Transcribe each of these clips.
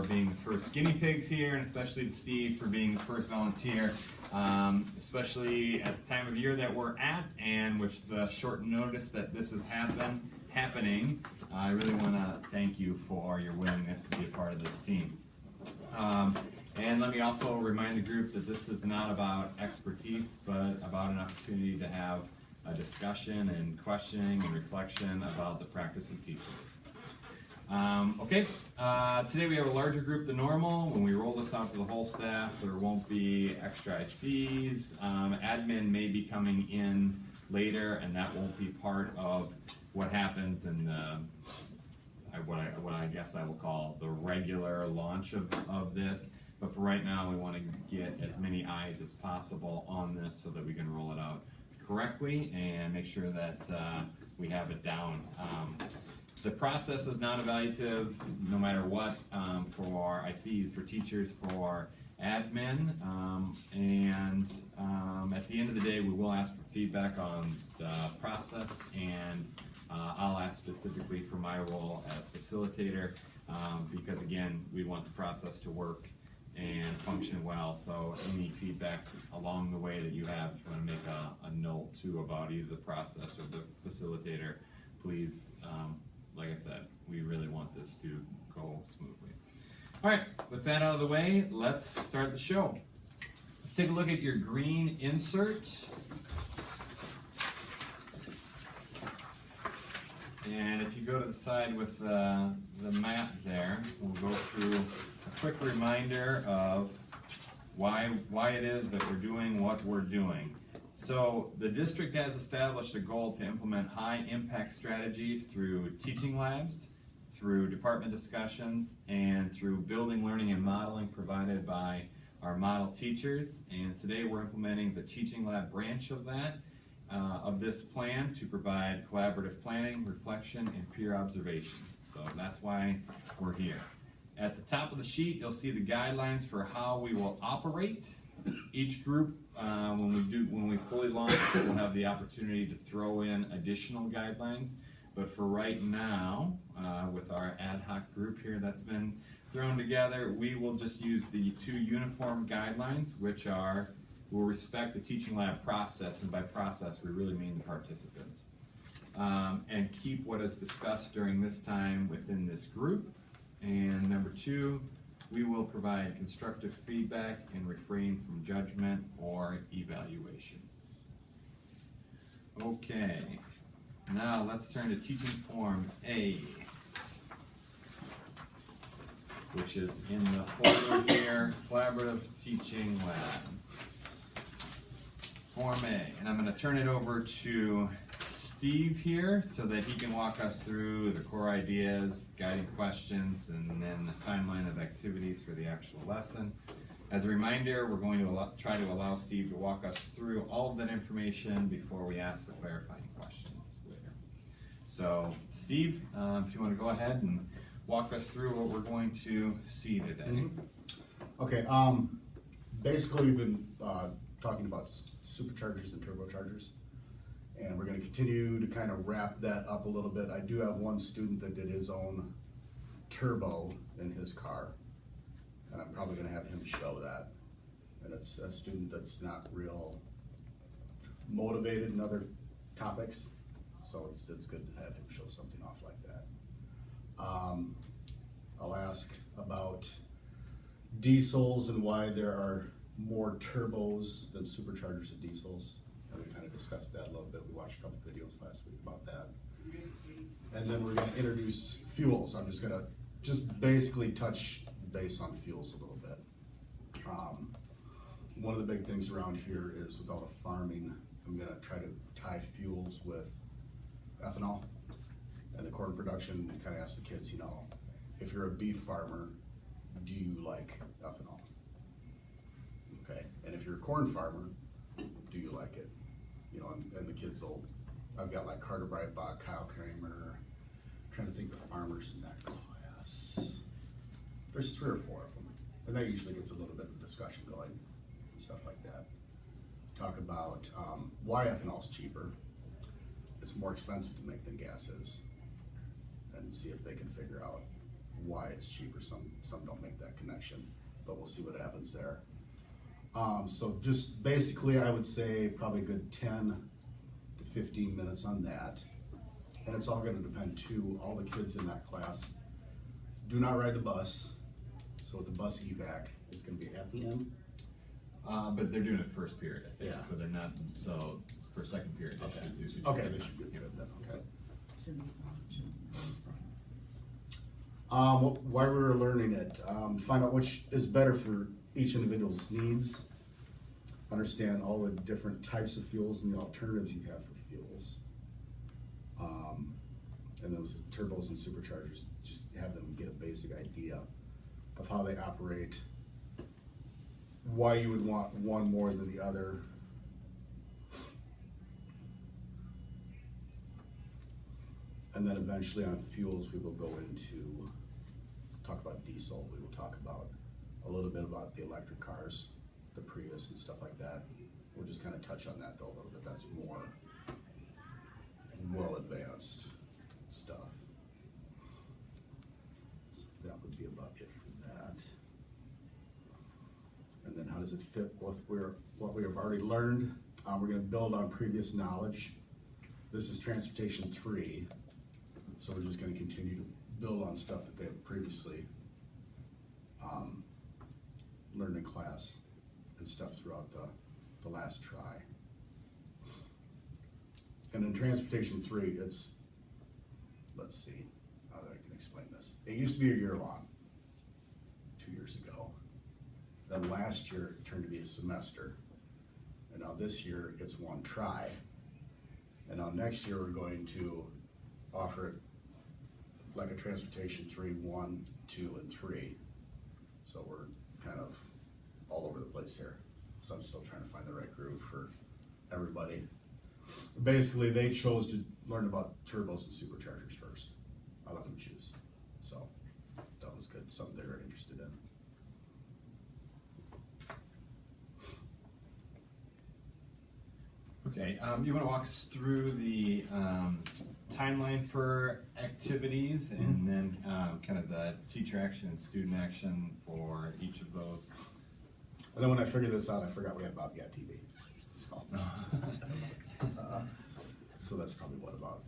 being the first guinea pigs here, and especially to Steve for being the first volunteer, especially at the time of year that we're at, and with the short notice that this is happening. I really want to thank you for your willingness to be a part of this team. And let me also remind the group that this is not about expertise, but about an opportunity to have a discussion and questioning and reflection about the practice of teaching. Today we have a larger group than normal. When we roll this out to the whole staff, there won't be extra ICs. Admin may be coming in later, and that won't be part of what happens in what I guess I will call the regular launch of this. But for right now, we want to get as many eyes as possible on this so that we can roll it out correctly and make sure that we have it down. The process is non-evaluative no matter what, for ICs, for teachers, for admin, and at the end of the day we will ask for feedback on the process, and I'll ask specifically for my role as facilitator, because again, we want the process to work and function well. So any feedback along the way that you have, if you want to make a note too about either the process or the facilitator, please, like I said, we really want this to go smoothly. All right, with that out of the way, let's start the show. Let's take a look at your green insert. And if you go to the side with the map there, we'll go through a quick reminder of why it is that we're doing what we're doing. So the district has established a goal to implement high impact strategies through teaching labs, through department discussions, and through building, learning, and modeling provided by our model teachers. And today we're implementing the teaching lab branch of that, of this plan, to provide collaborative planning, reflection, and peer observation. So that's why we're here. At the top of the sheet, you'll see the guidelines for how we will operate. Each group, when we fully launch, we'll have the opportunity to throw in additional guidelines. But for right now, with our ad hoc group here that's been thrown together, we will just use the 2 uniform guidelines, which will respect the teaching lab process, and by process we really mean the participants, and keep what is discussed during this time within this group. And number 2, we will provide constructive feedback and refrain from judgment or evaluation. Okay, now let's turn to teaching form A, which is in the folder here, Collaborative Teaching Lab. Form A, and I'm going to turn it over to Steve here so that he can walk us through the core ideas, guiding questions, and then the timeline of activities for the actual lesson. As a reminder, we're going to try to allow Steve to walk us through all of that information before we ask the clarifying questions later. So Steve, if you want to go ahead and walk us through what we're going to see today. Okay, basically we've been talking about superchargers and turbochargers, and we're going to continue to kind of wrap that up a little bit. I do have one student that did his own turbo in his car, and I'm probably going to have him show that. And it's a student that's not real motivated in other topics, so it's good to have him show something off like that. I'll ask about diesels and why there are more turbos than superchargers of diesels, and we kind of discussed that a little bit. We watched a couple videos last week about that. And then we're going to introduce fuels. I'm just going to basically touch base on fuels a little bit. One of the big things around here is with all the farming, I'm going to try to tie fuels with ethanol. And the corn production, we kind of ask the kids, you know, if you're a beef farmer, do you like ethanol? Okay, and if you're a corn farmer, do you like it? You know, and the kids will, I've got like Carter Breitbach, Kyle Kramer, I'm trying to think the farmers in that class. There's 3 or 4 of them, and that usually gets a little bit of discussion going and stuff like that. Talk about why ethanol is cheaper. It's more expensive to make than gas is, and see if they can figure out why it's cheaper. Some don't make that connection, but we'll see what happens there. So just basically, I would say probably a good 10 to 15 minutes on that. And it's all gonna depend too, all the kids in that class do not ride the bus. So with the bus evac, it's gonna be at the end. But they're doing it first period, I think, Yeah. so they're not, so for second period, they should do. Okay, they should be good then, okay. Why we were learning it, find out which is better for each individual's needs, understand all the different types of fuels and the alternatives you have for fuels. And those turbos and superchargers, just have them get a basic idea of how they operate, why you would want one more than the other. And then eventually on fuels, we will go into, talk about diesel, we will talk about a little bit about the electric cars, the Prius and stuff like that. We'll just kind of touch on that though a little bit, that's more well advanced stuff. So that would be about it for that. And then how does it fit with what we have already learned? We're gonna build on previous knowledge. This is Transportation 3. So we're just gonna continue to build on stuff that they have previously learned in class and stuff throughout the last try. And in Transportation 3, it's, let's see how I can explain this. It used to be a year long, 2 years ago. Then last year it turned to be a semester. And now this year it's one try. And now next year we're going to offer it like a Transportation 3, 1, 2, and 3. So we're kind of all over the place here. So I'm still trying to find the right groove for everybody. Basically, they chose to learn about turbos and superchargers first. I let them choose. So that was good, something they were interested in. Okay, you wanna walk us through the timeline for activities and then kind of the teacher action and student action for each of those? And then when I figured this out, I forgot we had Bobcat TV. So, so that's probably what, about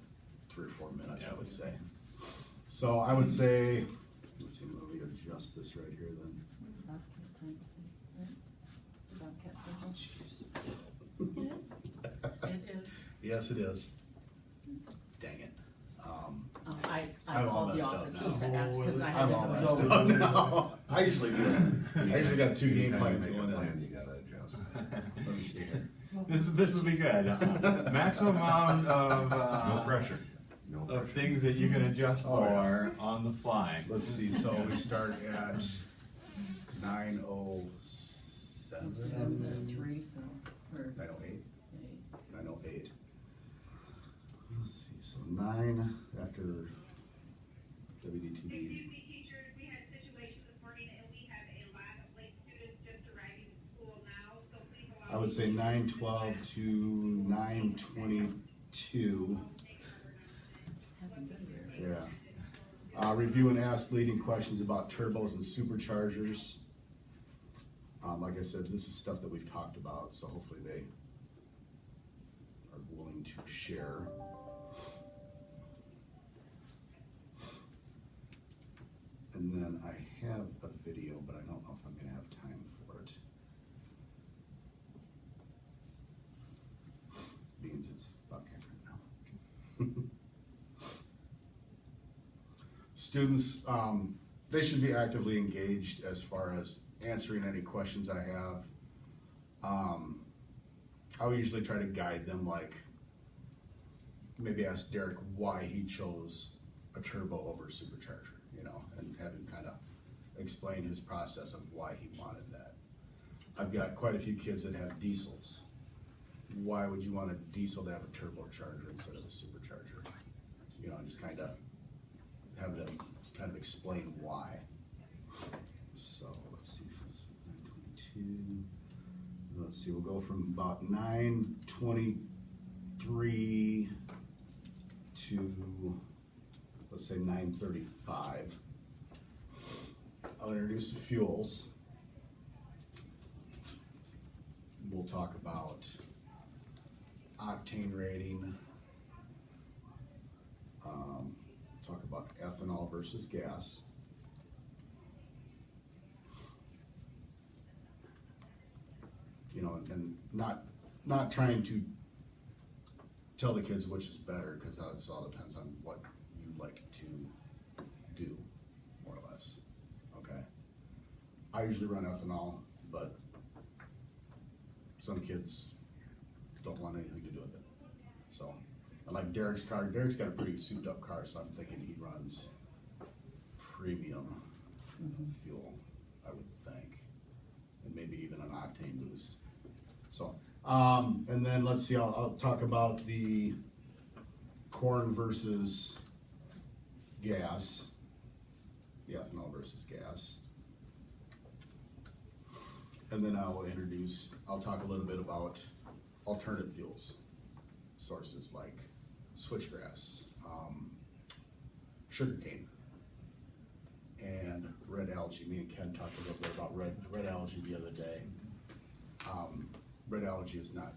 3 or 4 minutes, I would say. So I would say, let's see, let me adjust this right here then. It is? It is. Yes, it is. Dang it. I I'm all called the messed up office now. just to ask, because I I'm had all to messed go. up now. I usually do. I usually got 2 game plans Make a going plan, on. you gotta adjust. Let me see here. This will be good. Maximum amount of, No pressure. No of pressure. things that you can adjust Oh, yeah. for on the fly. Let's see, so we start at 9:07. 7 to 3, so, or 9:08. 8. 9:08. Let's see, so 9 after WDTV. Excuse me, teachers, we had a situation this morning and we have a lot of late students just arriving to school now, so please allow. I would say 9:12 to 9:22. Happens everywhere. Yeah. Review and ask leading questions about turbos and superchargers. Like I said, this is stuff that we've talked about, so hopefully they are willing to share. And then I have a video, but I don't know if I'm gonna have time for it. Beans, it's about right now. Students, they should be actively engaged as far as answering any questions I have. I would usually try to guide them, like maybe ask Derek why he chose a turbo over a supercharger, you know, and have him kind of explain his process of why he wanted that. I've got quite a few kids that have diesels. Why would you want a diesel to have a turbocharger instead of a supercharger? You know, just kind of have them kind of explain why. So let's see, 9:22. Let's see, we'll go from about 9:23 to, let's say 9:35. I'll introduce the fuels. We'll talk about octane rating. Talk about ethanol versus gas. You know, and not trying to tell the kids which is better, because that all depends on what you like to do, more or less. Okay. I usually run ethanol, but some kids don't want anything to do with it. So, I like Derek's car. Derek's got a pretty souped up car, so I'm thinking he runs premium fuel, I would think, and maybe even an octane boost. So, and then let's see, I'll talk about the corn versus gas, the ethanol versus gas. And then I'll talk a little bit about alternative fuels, sources like switchgrass, sugarcane, and red algae. Me and Ken talked a little bit about red algae the other day. Red algae is not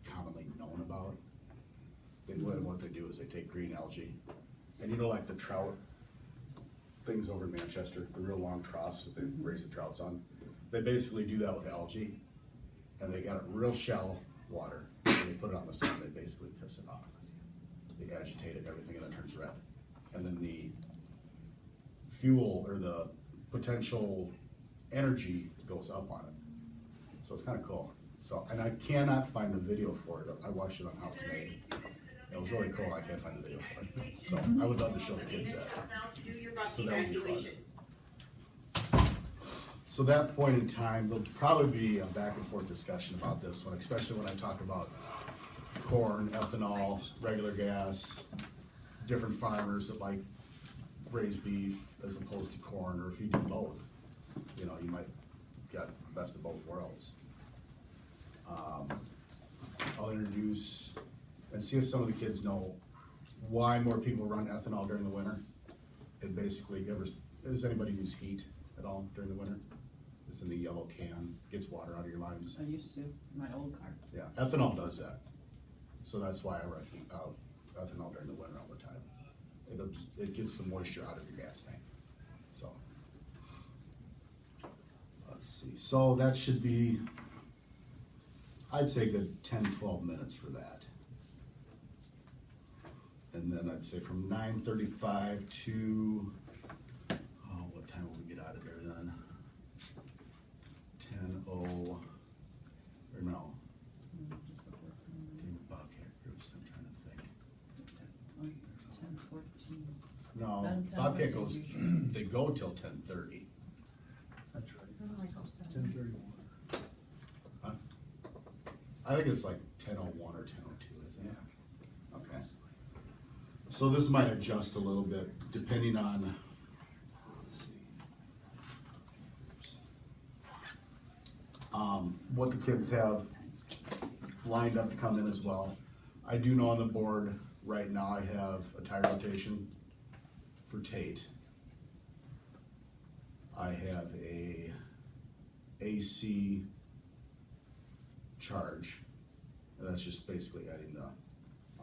commonly known about. What they do is they take green algae, and you know, like the trout things over in Manchester, the real long troughs that they raise the trouts on, they basically do that with algae, and they got it real shallow water, and they put it on the sun, they basically piss it off. They agitate it, everything, and it turns red. And then the fuel, or the potential energy, goes up on it. So it's kind of cool. So, and I cannot find the video for it. I watched it on How It's Made. It was really cool. I can't find the video for it. So I would love to show the kids that. So that would be fun. So that point in time, there'll probably be a back and forth discussion about this one, especially when I talk about corn, ethanol, regular gas, different farmers that like raise beef as opposed to corn, or if you do both, you know, you might get the best of both worlds. I'll introduce and see if some of the kids know why more people run ethanol during the winter. It basically, does anybody use heat at all during the winter? It's in the yellow can, gets water out of your lines. I used to, my old car. Yeah, ethanol does that. So that's why I run ethanol during the winter all the time. It gets the moisture out of your gas tank. So, let's see. So that should be, I'd say, a good 10-12 minutes for that. And then I'd say from 9:35 to, what time will we get out of there then? 10:00, or no, Just before 10. think Bobcat groups, I'm trying to think. 10:14. No, 10:10 Bobcat was goes, usual. they go till 10:30. That's right. 10:31. Huh? I think it's like 10:01 or 10:02, isn't it? Okay. So this might adjust a little bit depending on, let's see, what the kids have lined up to come in as well. I do know on the board right now I have a tire rotation for Tate. I have a AC charge, and that's just basically adding the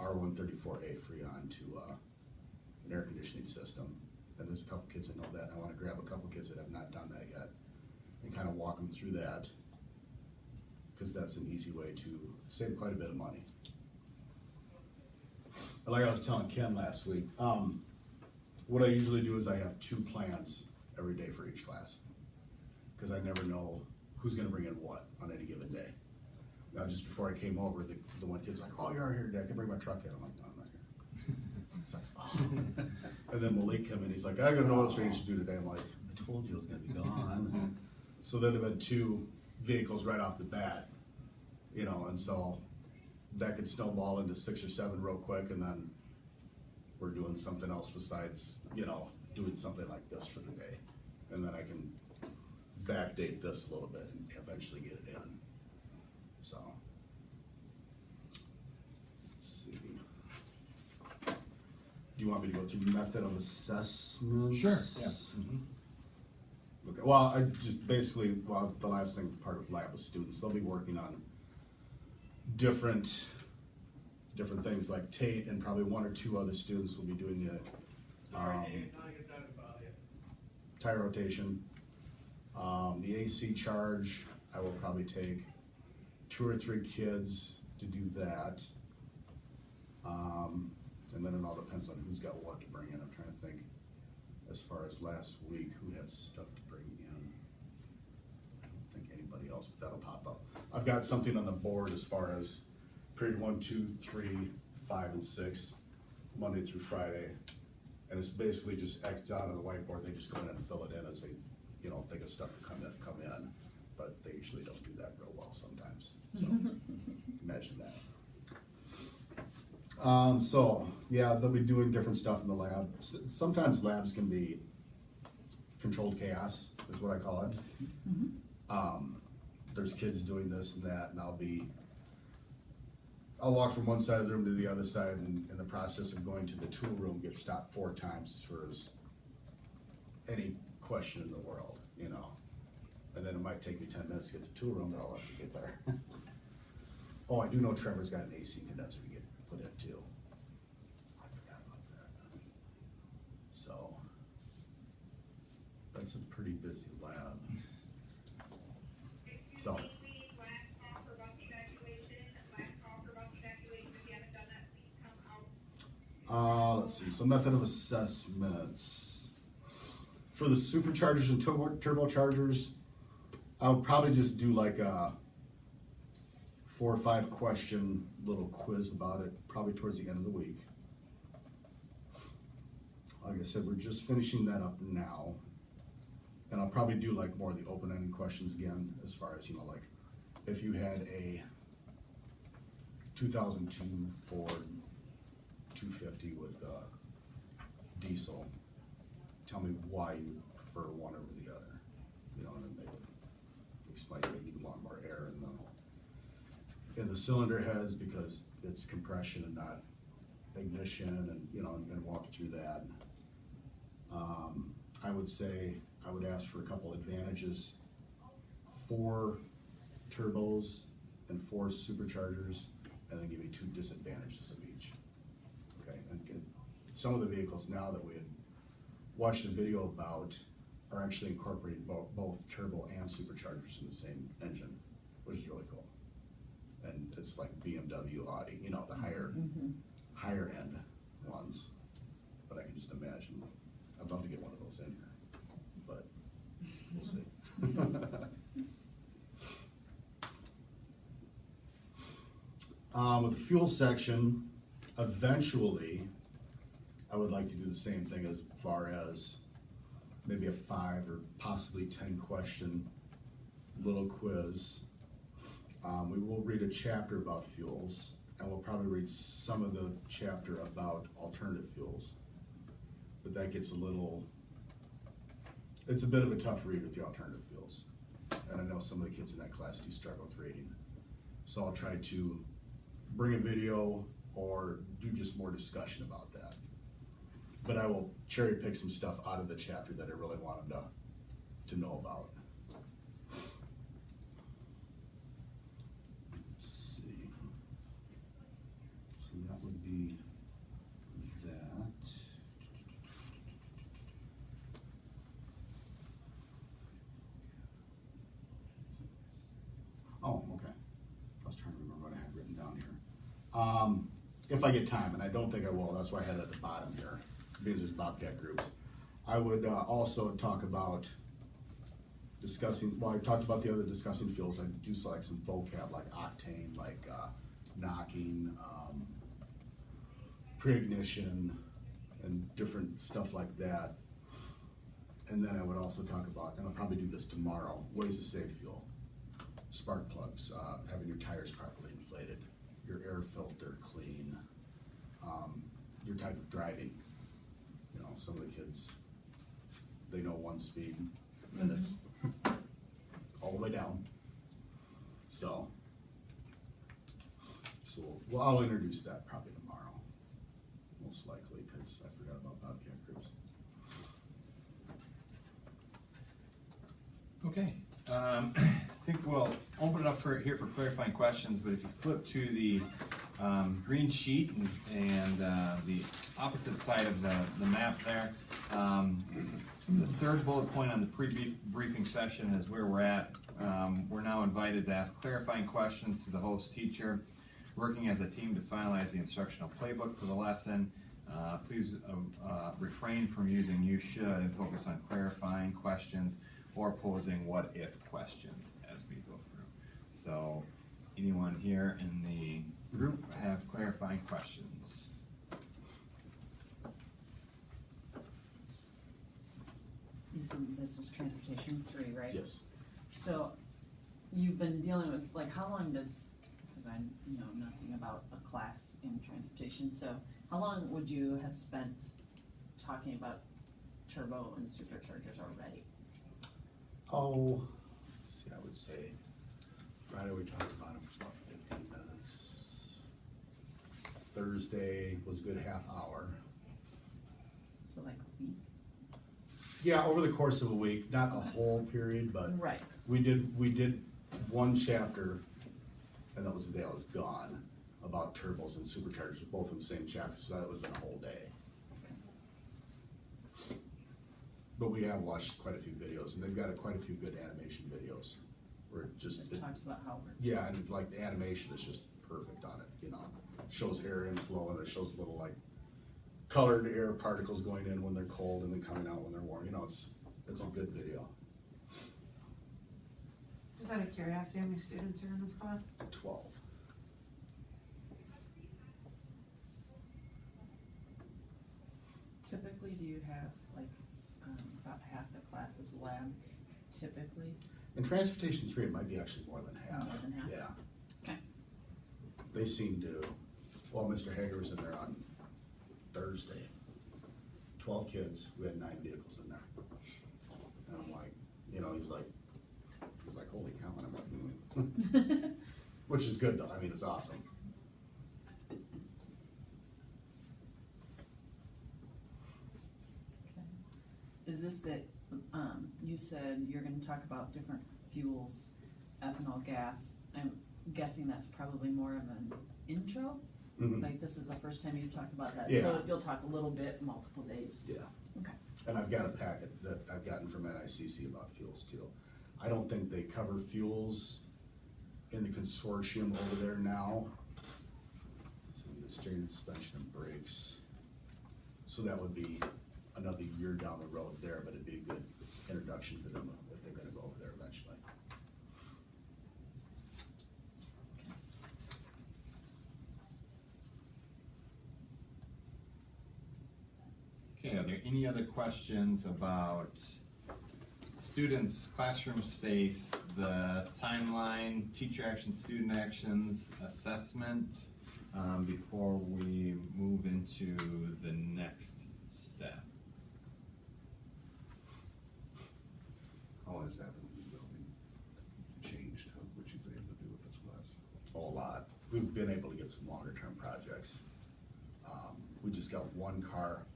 R134A Freon to an air conditioning system. And there's a couple kids that know that, and I want to grab a couple kids that have not done that yet and kind of walk them through that, because that's an easy way to save quite a bit of money. And like I was telling Ken last week, what I usually do is I have 2 plans every day for each class, because I never know who's going to bring in what on any given day. Now, just before I came over, the one kid's like, "Oh, you're here today. I can bring my truck in." I'm like, "No, I'm not here." It's like, oh. And then Malik come in. He's like, "I got an oil change to do today." I'm like, "I told you I was going to be gone." So then I've had 2 vehicles right off the bat, you know, and so that could snowball into 6 or 7 real quick, and then we're doing something else besides, you know, doing something like this for the day. And then I can backdate this a little bit and eventually get it in. So, let's see. Do you want me to go through method of assessment? Sure, yeah. Well, I just basically, well, the last thing, part of lab with students, they'll be working on different things like Tate, and probably one or two other students will be doing the, tire rotation. The AC charge, I will probably take 2 or 3 kids to do that. And then it all depends on who's got what to bring in. I'm trying to think, as far as last week, who had stuff to bring in. I don't think anybody else, but that'll pop up. I've got something on the board as far as period 1, 2, 3, 5, and 6, Monday through Friday. And it's basically just X'd out on the whiteboard. They just go in and fill it in as they, you know, think of stuff to come in. But they usually don't do that real well sometimes. So imagine that. So yeah, they'll be doing different stuff in the lab. Sometimes labs can be controlled chaos, is what I call it. There's kids doing this and that, and I'll walk from one side of the room to the other side, and in the process of going to the tool room, get stopped 4 times for any question in the world, you know. And then it might take me 10 minutes to get to the tool room, but I'll let you get there. Oh, I do know Trevor's got an AC condenser to get put in too. I forgot about that. So, that's a pretty busy lab. So. Last call for bus evacuation, if you haven't done that, please come out. Let's see, so method of assessments. For the superchargers and turbochargers, I would probably just do like a 4 or 5 question little quiz about it, probably towards the end of the week. Like I said, we're just finishing that up now. And I'll probably do like more of the open-ended questions again, as far as, you know, like if you had a 2002 Ford 250 with diesel, tell me why you prefer one over the other. You know, and then they would explain maybe you want more air in the cylinder heads because it's compression and not ignition, and you know, and walk through that. I would say I would ask for a couple advantages: 4 turbos and 4 superchargers, and then give me 2 disadvantages of each. Okay, and some of the vehicles now that we had watched a video about are actually incorporating both turbo and superchargers in the same engine, which is really cool. And it's like BMW, Audi, you know, the higher end ones. But I can just imagine, I'd love to get one of those in here, but we'll see. With the fuel section, eventually, I would like to do the same thing as far as maybe a 5 or possibly 10 question little quiz. We will read a chapter about fuels, and we'll probably read some of the chapter about alternative fuels. But that gets it's a bit of a tough read with the alternative fuels. And I know some of the kids in that class do struggle with reading. So I'll try to bring a video or do just more discussion about that. But I will cherry pick some stuff out of the chapter that I really want them to know about. Let's see. So that would be that. Oh, okay. I was trying to remember what I had written down here. If I get time, and I don't think I will, that's why I had it at the bottom here, because there's Bobcat groups. I would also talk about discussing, well, I talked about the other discussing fuels. I do select some vocab like octane, like knocking, pre-ignition, and different stuff like that. And then I would also talk about, and I'll probably do this tomorrow, ways to save fuel. Spark plugs, having your tires properly inflated, your air filter clean, your type of driving. You know, some of the kids, they know 1 speed, and it's all the way down. So well, I'll introduce that probably tomorrow, most likely, because I forgot about Bobcat groups. Okay, I think we'll open it up here for clarifying questions, but if you flip to the green sheet and the opposite side of the map there, the third bullet point on the pre-briefing session is where we're at. We're now invited to ask clarifying questions to the host teacher, working as a team to finalize the instructional playbook for the lesson. Please refrain from using "you should" and focus on clarifying questions or posing what-if questions as we go through. So, anyone here in the group have clarifying questions? This is transportation 3, right? Yes. So, you've been dealing with, like, how long does, because I know nothing about a class in transportation, so how long would you have spent talking about turbo and superchargers already? Oh, let's see, I would say, Friday we talked about them for about 15 minutes. Thursday was a good half hour. So like a week? Yeah, over the course of a week, not a whole period, but Right. we did one chapter, and that was the day I was gone, about turbos and superchargers, both in the same chapter, so that was in a whole day. But we have watched quite a few videos, and they've got quite a few good animation videos, where it just, It talks about how it works. yeah, and like the animation is just perfect on it, you know. It shows air inflow, and it shows little like colored air particles going in when they're cold and then coming out when they're warm, you know, it's a good video. Just out of curiosity, how many students are in this class? 12. Typically, do you have like about half the class is lab, typically? In transportation 3, it might be actually more than half. More than half? Yeah. Okay. They seem to, well, Mr. Hager was in there on Thursday. 12 kids, we had 9 vehicles in there. And I'm like, you know, he's like, holy cow, and I'm like, Which is good though, I mean, it's awesome. Is this that, you said you're gonna talk about different fuels, ethanol, gas, I'm guessing that's probably more of an intro? Mhm. Like, this is the first time you've talked about that, Yeah. so you'll talk a little bit, multiple days? Yeah. Okay. And I've got a packet that I've gotten from NICC about fuels too. I don't think they cover fuels in the consortium over there now. So the steering, suspension, and brakes. So that would be another year down the road there, but it'd be a good introduction for them if they're gonna go over there eventually. Okay, are there any other questions about students, classroom space, the timeline, teacher actions, student actions, assessment, before we move into the next step? How has that building changed, what you've been able to do with this class? A whole lot. We've been able to get some longer term projects. We just got one car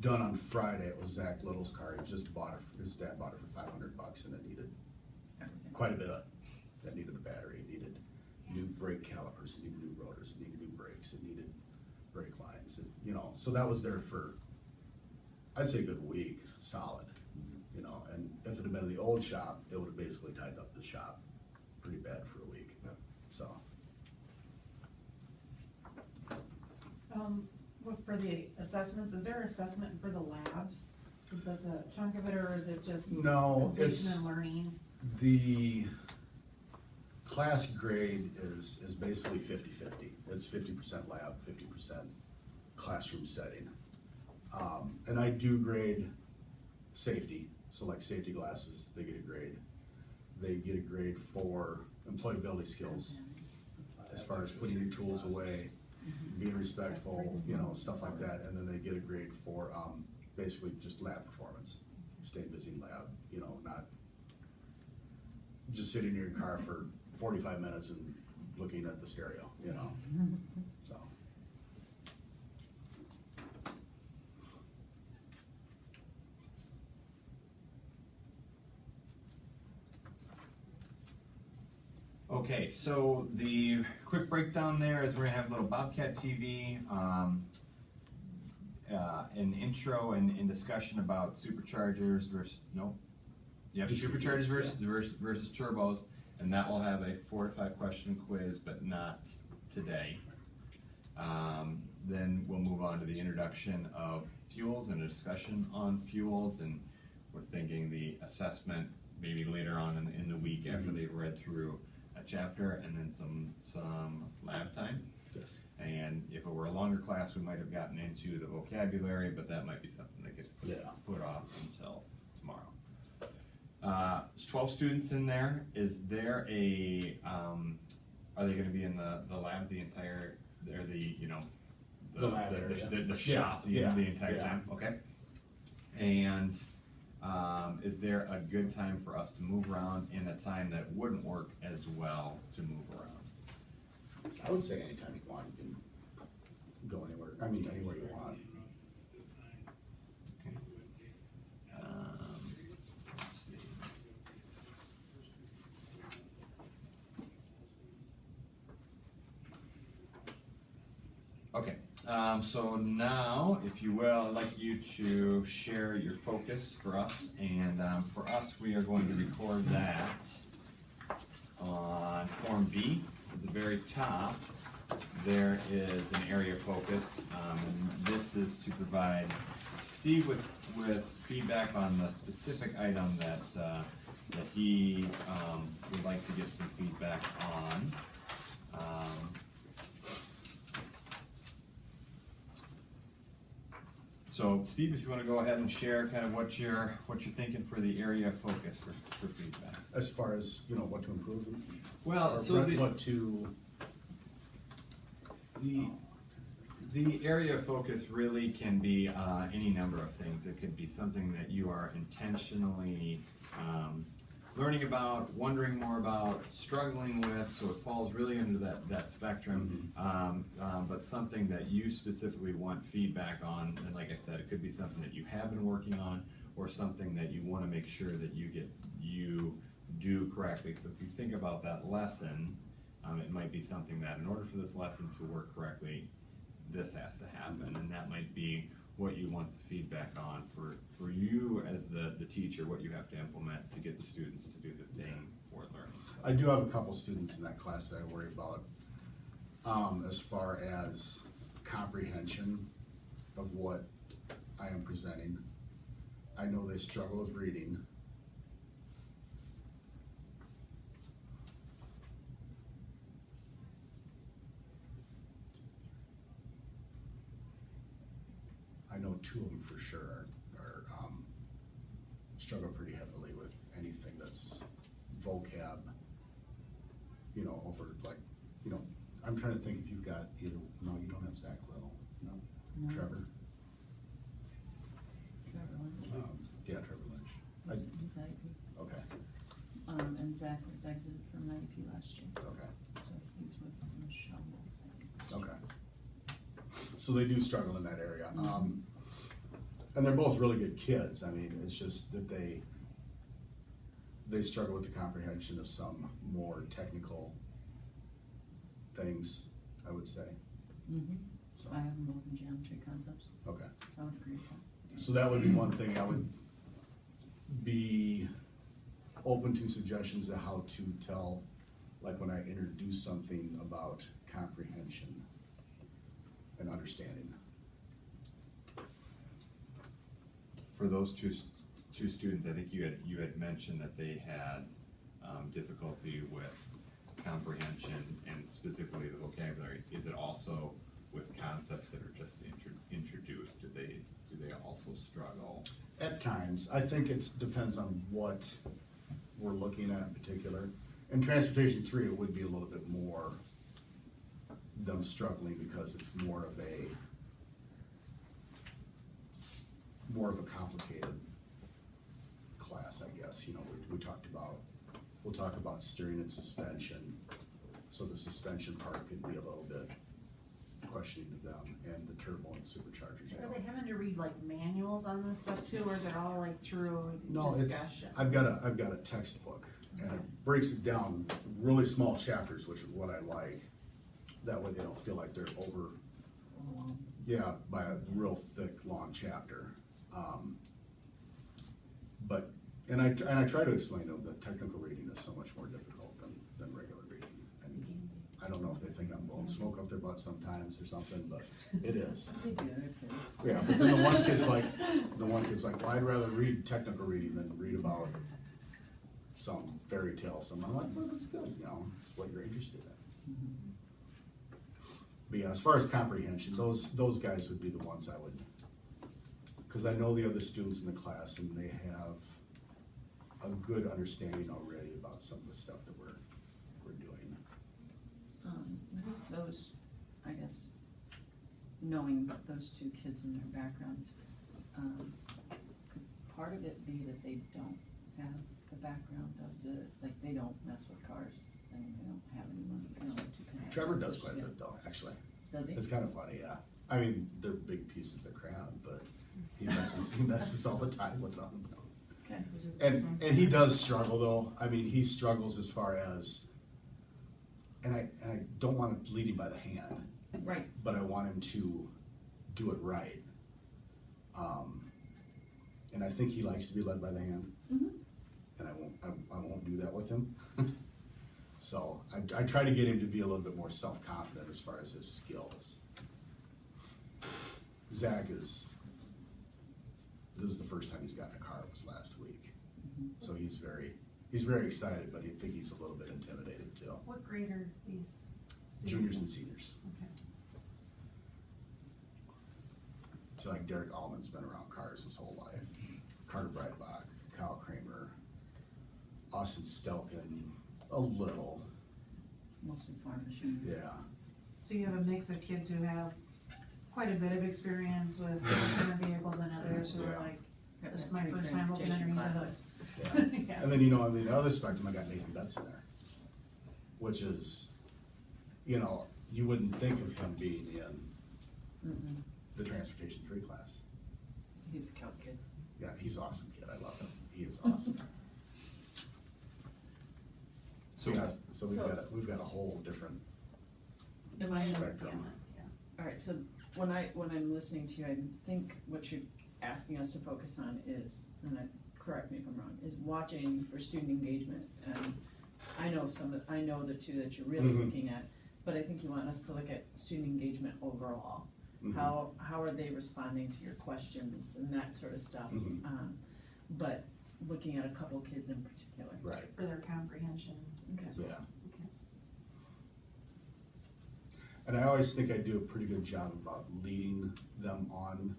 done on Friday. It was Zach Little's car. He just bought it, his dad bought it for $500 and it needed Everything. quite a bit of, that needed a battery, it needed new brake calipers, it needed new rotors, it needed new brakes, it needed brake lines, and, you know, so that was there for, I'd say a good week, solid, you know, and if it had been in the old shop, it would have basically tied up the shop pretty bad for a week, so. For the assessments, is there an assessment for the labs? Since that's a chunk of it, or is it just No, completion it's, and learning? the class grade is basically 50-50. It's 50% lab, 50% classroom setting. And I do grade safety, so like safety glasses, they get a grade. They get a grade for employability skills, as far as putting your tools away, being respectful, you know, stuff like that, and then they get a grade for, basically just lab performance. Staying busy in lab, you know, not just sitting in your car for 45 minutes and looking at the stereo, you know, so. Okay, so the quick breakdown there is we're gonna have a little Bobcat TV, an intro and discussion about superchargers versus, Just- superchargers versus turbos, and that will have a 4 to 5 question quiz, but not today. Then we'll move on to the introduction of fuels and a discussion on fuels, and we're thinking the assessment maybe later on in the week after they've read through a chapter, and then some lab time. Yes. And if it were a longer class, we might have gotten into the vocabulary, but that might be something that gets put off until tomorrow. There's 12 students in there. Is there are they gonna be in the lab the entire, they're The lab area. the shop the entire time? Okay. And is there a good time for us to move around in a time that wouldn't work as well to move around? I would say anytime you want, you can go anywhere, anywhere you want. Okay. Let's see. Okay, so now, if you will, I'd like you to share your focus for us, and for us, we are going to record that on Form B. At the very top, there is an area focus, and this is to provide Steve with feedback on the specific item that he would like to get some feedback on. So Steve, if you want to go ahead and share kind of what you're thinking for the area of focus for feedback. As far as, what to improve? Well, Or so what to, the area of focus really can be any number of things. It could be something that you are intentionally learning about, wondering more about, struggling with, so it falls really into that spectrum. But something that you specifically want feedback on, and like I said, it could be something that you have been working on, or something that you want to make sure that you do correctly. So if you think about that lesson, it might be something that in order for this lesson to work correctly, this has to happen, and that might be what you want the feedback on for you as the teacher, what you have to implement to get the students to do the thing for learning. So, I do have a couple students in that class that I worry about, as far as comprehension of what I am presenting. I know they struggle with reading. I know 2 of them for sure are struggle pretty heavily with anything that's vocab, over I'm trying to think if you've got either, no, you don't have Zach Little, no? No. Trevor? Trevor Lynch. Yeah, Trevor Lynch. He's IEP. Okay, And Zach was exited from IEP last year, okay, so he's with Michelle. okay. So they do struggle in that area. And they're both really good kids. It's just that they struggle with the comprehension of some more technical things, I would say. So, I have them both in geometry concepts, okay. I would agree with that. So that would be one thing I would be open to suggestions of how to tell, like when I introduce something about comprehension and understanding. for those two students, I think you had mentioned that they had difficulty with comprehension and specifically the vocabulary. Is it also with concepts that are just introduced? Do they also struggle? At times, I think it depends on what we're looking at in particular. In Transportation 3, it would be a little bit more them struggling because it's more of a complicated class, I guess. We'll talk about steering and suspension. So the suspension part could be a little bit questioning to them, and the turbo and superchargers. Are they having to read like manuals on this stuff too, or is it all like through No, discussion? I've got a textbook And it breaks it down really small chapters, which is what I like. That way they don't feel like they're over, yeah, by a real thick, long chapter. But, and I try to explain to them that technical reading is so much more difficult than regular reading. And I don't know if they think I'm blowing smoke up their butt sometimes or something, but it is. They do, they're kids. Yeah, but then the one kid's like, well, I'd rather read technical reading than read about some fairy tale. So I'm like, well, that's good, you know, it's what you're interested in. But yeah, as far as comprehension, those guys would be the ones I would, because I know the other students in the class and they have a good understanding already about some of the stuff that we're doing. With those, I guess, knowing those two kids and their backgrounds, could part of it be that they don't have the background of like they don't mess with cars and they don't have any money, like two parents? Trevor does quite a bit though, actually. Does he? It's kind of funny, yeah. I mean, they're big pieces of crap, but he messes all the time with them. Okay. And he does struggle though. I mean, he struggles as far as, and I don't want to lead him by the hand, Right. but I want him to do it right. And I think he likes to be led by the hand, and I won't do that with him. So I try to get him to be a little bit more self-confident as far as his skills. Zach this is the first time he's gotten a car, was last week. So he's very excited, but I think he's a little bit intimidated too. What grade are these students? Juniors in? and seniors. Okay. So like Derek Allman's been around cars his whole life. Carter Breitbach, Kyle Kramer, Austin Stelkin, a little. Mostly farm machine. Yeah. So you have a mix of kids who have quite a bit of experience with different vehicles and others who Yeah. are like, Got this is that my trade first time looking transportation underneath the hood. classes. Yeah. Yeah. And then, you know, on the other spectrum, I got Nathan Betts in there, which is, you know, you wouldn't think of him being in the Transportation 3 class. He's a Cal kid. Yeah, he's an awesome kid. I love him. He is awesome. So, Yeah, so we've got a whole different Am I, spectrum. alright, so when I'm listening to you, I think what you're asking us to focus on is, and correct me if I'm wrong, is watching for student engagement. And I know the two that you're really looking at, but I think you want us to look at student engagement overall. How are they responding to your questions and that sort of stuff? But looking at a couple kids in particular. Right. For their comprehension. Okay. Yeah. And I always think I do a pretty good job about leading them on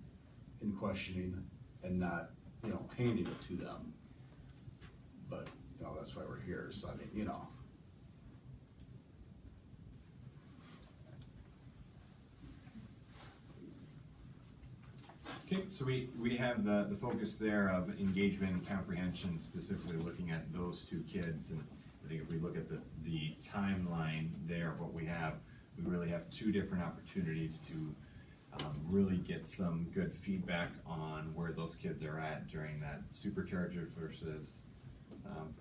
in questioning and not, you know, handing it to them. But, you know, that's why we're here, so I mean, you know. okay, so we have the focus there of engagement and comprehension, specifically looking at those two kids. And I think if we look at the timeline there, what we have, we really have two different opportunities to really get some good feedback on where those kids are at during that supercharger versus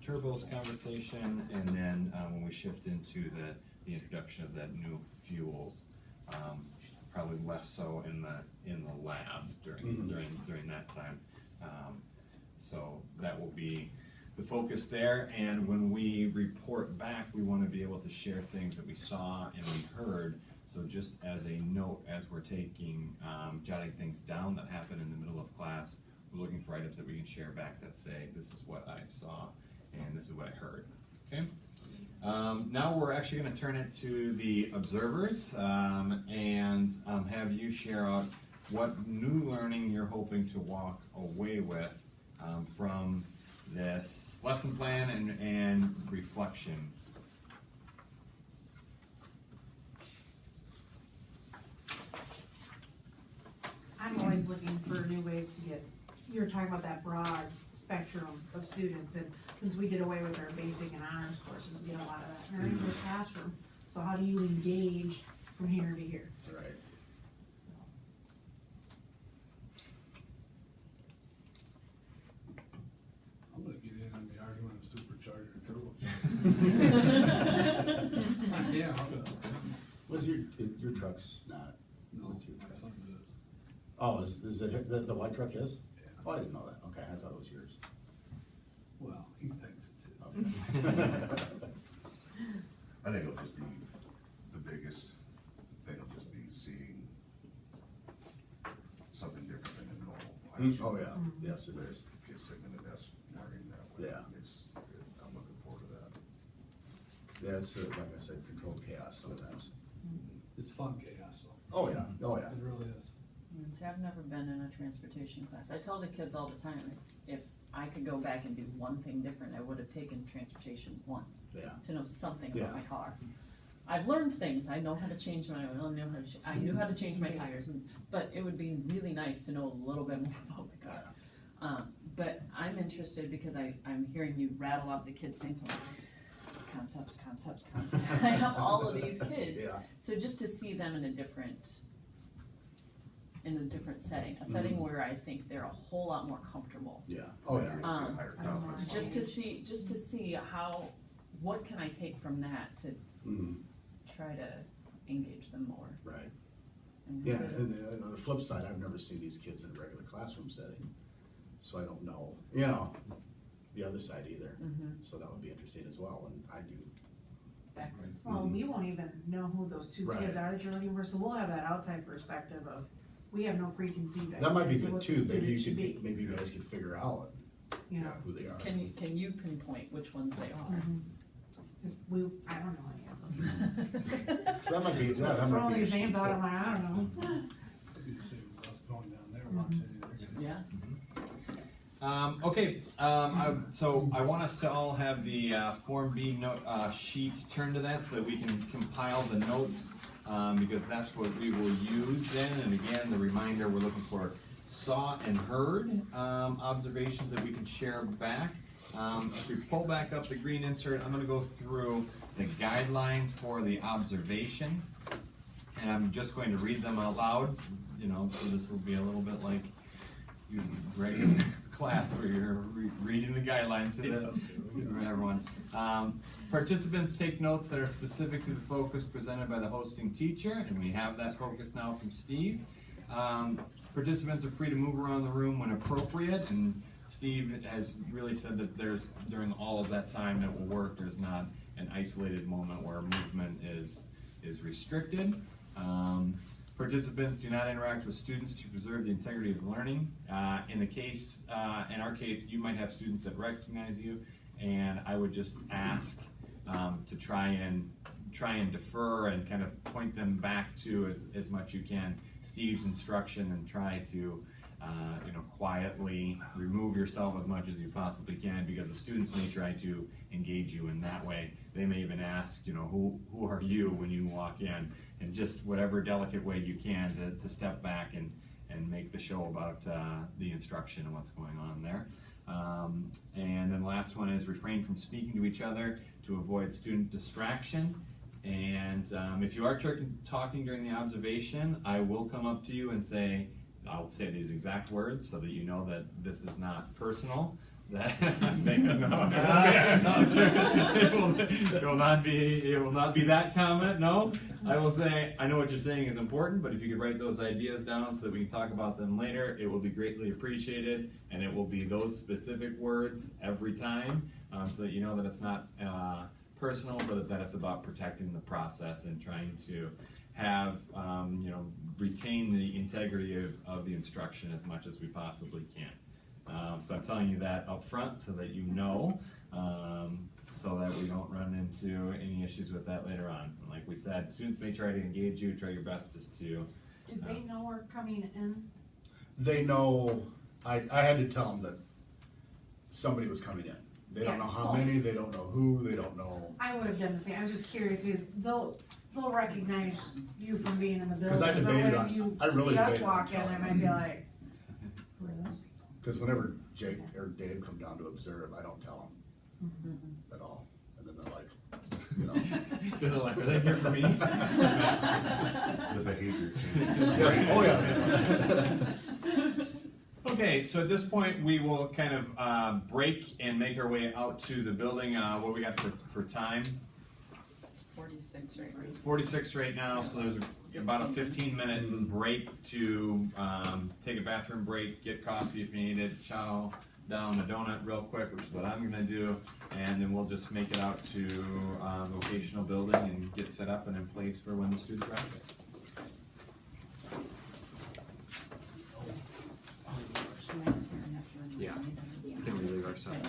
turbos conversation, and then when we shift into the introduction of that new fuels, probably less so in the lab during that time. So that will be the focus there, and when we report back, we want to be able to share things that we saw and we heard. So just as a note, as we're jotting things down that happen in the middle of class, we're looking for items that we can share back that say, this is what I saw and this is what I heard, okay? Now we're actually gonna turn it to the observers and have you share out what new learning you're hoping to walk away with from this lesson plan and reflection. I'm always looking for new ways to get, you were talking about that broad spectrum of students, and since we did away with our basic and honors courses, we get a lot of that in our English classroom. So how do you engage from here to here? Right. I'm gonna get in on the argument of supercharger turbo Yeah. Was your truck's not? No, What's your my truck? son does. Oh, is it, the white truck is? Yeah. Oh, I didn't know that, okay, I thought it was yours. Well, he thinks it's his. Okay. I think it'll just be, the biggest thing will just be seeing something different than a normal. Oh, yeah, yes, it is. Kids sitting in the desk learning that way. Yeah. It's, I'm looking forward to that. Yeah, it's, like I said, controlled chaos sometimes. It's fun chaos, though. Oh, yeah, oh, yeah. It really is. See, I've never been in a transportation class. I tell the kids all the time, if I could go back and do one thing different, I would have taken transportation 1, Yeah. to know something Yeah. about my car. I've learned things. I know how to change my oil. I knew how to change my tires, but it would be really nice to know a little bit more about my car. But I'm interested because I'm hearing you rattle off the kids' things. I'm like, concepts. I have all of these kids, Yeah. so just to see them in a different setting, a setting where I think they're a whole lot more comfortable. Yeah, oh, yeah. You're gonna see a higher confidence Just level. to see what can I take from that to Mhm. try to engage them more. Right. And Yeah, and on the flip side, I've never seen these kids in a regular classroom setting, so I don't know, you know, the other side either. So that would be interesting as well, and I do. backwards. Well, we won't even know who those two Right. kids are that you're looking for, so we'll have that outside perspective of, we have no preconceived That might be ideas of good what the too, maybe student you should be, could, maybe you guys could figure out you know. who they are. Can you pinpoint which ones they are? I don't know any of them. So that might be, yeah, that might be. Throwing these interesting. names out of my, I don't know. It'd be the same as us going down there watching it. Yeah. Okay, so I want us to all have the Form B note, sheet turned to that so that we can compile the notes, because that's what we will use then. And again, the reminder, we're looking for saw and heard observations that we can share back. If we pull back up the green insert, I'm gonna go through the guidelines for the observation. And I'm just going to read them out loud, you know, so this will be a little bit like you regular class where you're reading the guidelines to everyone. Participants take notes that are specific to the focus presented by the hosting teacher, and we have that focus now from Steve. Participants are free to move around the room when appropriate, and Steve has really said that during all of that time that will work, there's not an isolated moment where movement is restricted. Participants do not interact with students to preserve the integrity of learning. In our case, you might have students that recognize you, and I would just ask to try and defer and kind of point them back to as much you can Steve's instruction, and try to quietly remove yourself as much as you possibly can, because the students may try to engage you in that way. They may even ask, who are you when you walk in, and just whatever delicate way you can to step back and make the show about the instruction and what's going on there. And then the last one is refrain from speaking to each other to avoid student distraction. And if you are talking during the observation, I will come up to you and I'll say these exact words so that you know that this is not personal. That it will not be that comment. No, I will say, I know what you're saying is important, but if you could write those ideas down so that we can talk about them later, it will be greatly appreciated, and it will be those specific words every time, so that you know that it's not personal, but that it's about protecting the process and trying to have retain the integrity of the instruction as much as we possibly can. So I'm telling you that up front so that you know, so that we don't run into any issues with that later on. And like we said, students may try to engage you, try your best just to. Do they know we're coming in? They know, I had to tell them that somebody was coming in. They don't Yeah. know how many, they don't know who, they don't know. I would have done the same, I was just curious, because they'll recognize you from being in the building. 'Cause I debated on- I really If you see us debated on walk in, they telling might be like, who are those? Because whenever Jake or Dave come down to observe, I don't tell them at all. And then they're like, They're like, are they here for me? The behavior change. Yes, oh yeah. Okay, so at this point, we will kind of break and make our way out to the building. What we got for time? It's 46 right now. 46 right now, so there's about a 15-minute break to take a bathroom break, get coffee if you need it, chow down a donut real quick, which is what I'm gonna do, and then we'll just make it out to vocational building and get set up and in place for when the students arrive. Should I sign after? Yeah. Can we leave our sign?